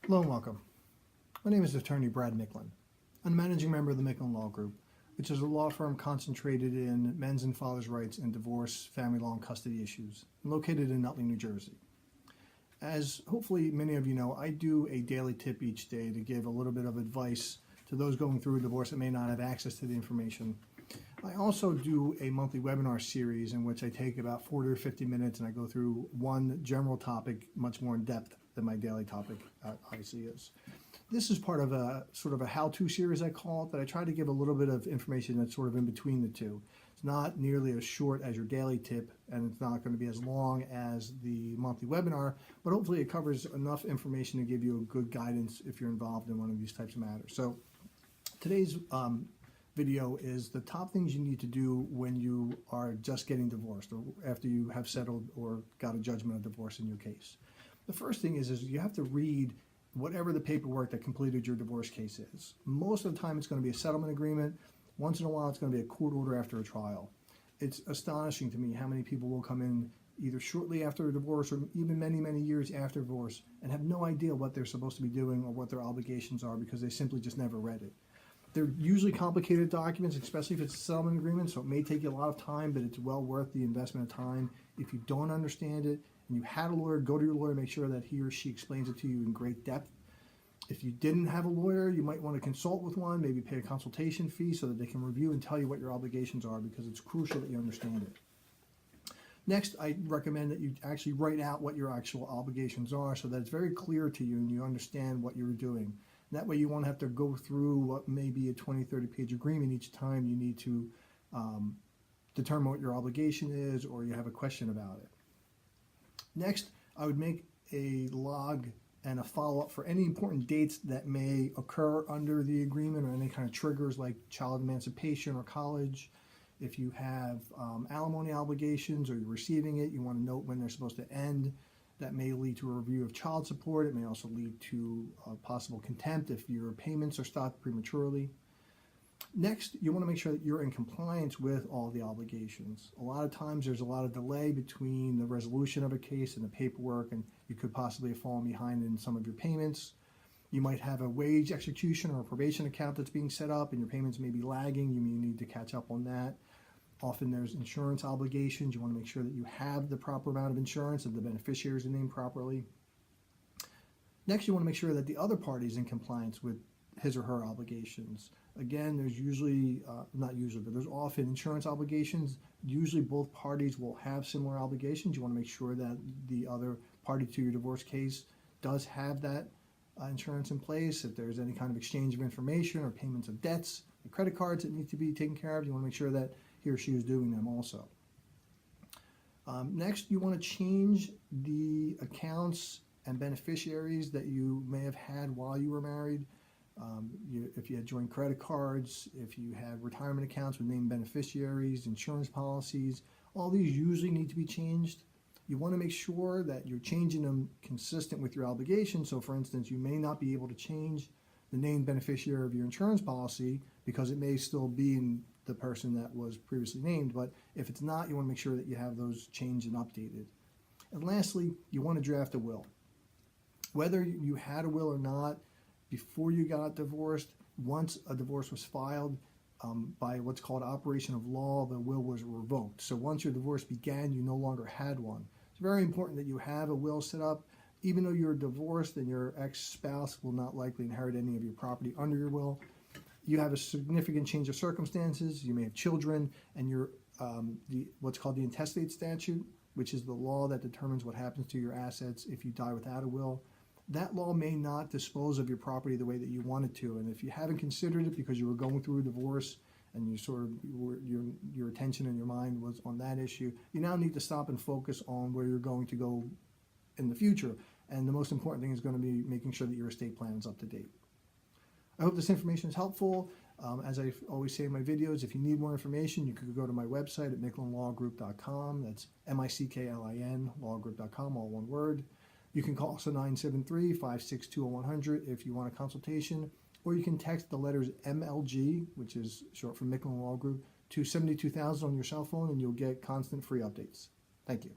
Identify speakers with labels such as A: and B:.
A: Hello and welcome. My name is Attorney Brad Micklin. I'm a managing member of the Micklin Law Group, which is a law firm concentrated in men's and fathers' rights and divorce, family law, and custody issues, located in Nutley, New Jersey. As hopefully many of you know, I do a daily tip each day to give a little bit of advice to those going through a divorce that may not have access to the information. I also do a monthly webinar series in which I take about 40 or 50 minutes and I go through one general topic much more in depth than my daily topic obviously is. This is part of a sort of a how-to series, I call it, that I try to give a little bit of information that's sort of in between the two. It's not nearly as short as your daily tip, and it's not going to be as long as the monthly webinar, but hopefully it covers enough information to give you a good guidance if you're involved in one of these types of matters. So today's video is the top things you need to do when you are just getting divorced or after you have settled or got a judgment of divorce in your case. The first thing is you have to read whatever the paperwork that completed your divorce case is. Most of the time it's going to be a settlement agreement. Once in a while it's going to be a court order after a trial. It's astonishing to me how many people will come in either shortly after a divorce or even many, many years after divorce and have no idea what they're supposed to be doing or what their obligations are because they simply just never read it. They're usually complicated documents, especially if it's a settlement agreement, so it may take you a lot of time, but it's well worth the investment of time. If you don't understand it and you had a lawyer, go to your lawyer, make sure that he or she explains it to you in great depth. If you didn't have a lawyer, you might want to consult with one, maybe pay a consultation fee so that they can review and tell you what your obligations are because it's crucial that you understand it. Next, I recommend that you actually write out what your actual obligations are so that it's very clear to you and you understand what you're doing. That way you won't have to go through what may be a 20, 30-page agreement each time you need to determine what your obligation is or you have a question about it. Next, I would make a log and a follow-up for any important dates that may occur under the agreement or any kind of triggers like child emancipation or college. If you have alimony obligations or you're receiving it, you want to note when they're supposed to end. That may lead to a review of child support. It may also lead to possible contempt if your payments are stopped prematurely. Next, you want to make sure that you're in compliance with all the obligations. A lot of times there's a lot of delay between the resolution of a case and the paperwork, and you could possibly have fallen behind in some of your payments. You might have a wage execution or a probation account that's being set up and your payments may be lagging. You may need to catch up on that. Often there's insurance obligations. You want to make sure that you have the proper amount of insurance and the beneficiaries are named properly. Next, you want to make sure that the other party is in compliance with his or her obligations. Again, there's usually, not usually, but there's often insurance obligations. Usually both parties will have similar obligations. You want to make sure that the other party to your divorce case does have that insurance in place. If there's any kind of exchange of information or payments of debts, the credit cards that need to be taken care of, you want to make sure that he or she is doing them also. Next, you want to change the accounts and beneficiaries that you may have had while you were married. If you had joint credit cards, if you had retirement accounts with named beneficiaries, insurance policies, all these usually need to be changed. You want to make sure that you're changing them consistent with your obligations. So for instance, you may not be able to change the named beneficiary of your insurance policy because it may still be in the person that was previously named, but if it's not, you want to make sure that you have those changed and updated. And lastly, you want to draft a will. Whether you had a will or not, before you got divorced, once a divorce was filed by what's called operation of law, the will was revoked. So once your divorce began, you no longer had one. It's very important that you have a will set up. Even though you're divorced and your ex-spouse will not likely inherit any of your property under your will, you have a significant change of circumstances, you may have children, and you're what's called the intestate statute, which is the law that determines what happens to your assets if you die without a will. That law may not dispose of your property the way that you wanted to, and if you haven't considered it because you were going through a divorce and you sort of your attention and your mind was on that issue, you now need to stop and focus on where you're going to go in the future. And the most important thing is going to be making sure that your estate plan is up to date. I hope this information is helpful. As I always say in my videos, if you need more information, you could go to my website at micklinlawgroup.com. That's M-I-C-K-L-I-N, lawgroup.com, all one word. You can call us at 973-562-100 if you want a consultation, or you can text the letters MLG, which is short for Micklin Law Group, to 72000 on your cell phone, and you'll get constant free updates. Thank you.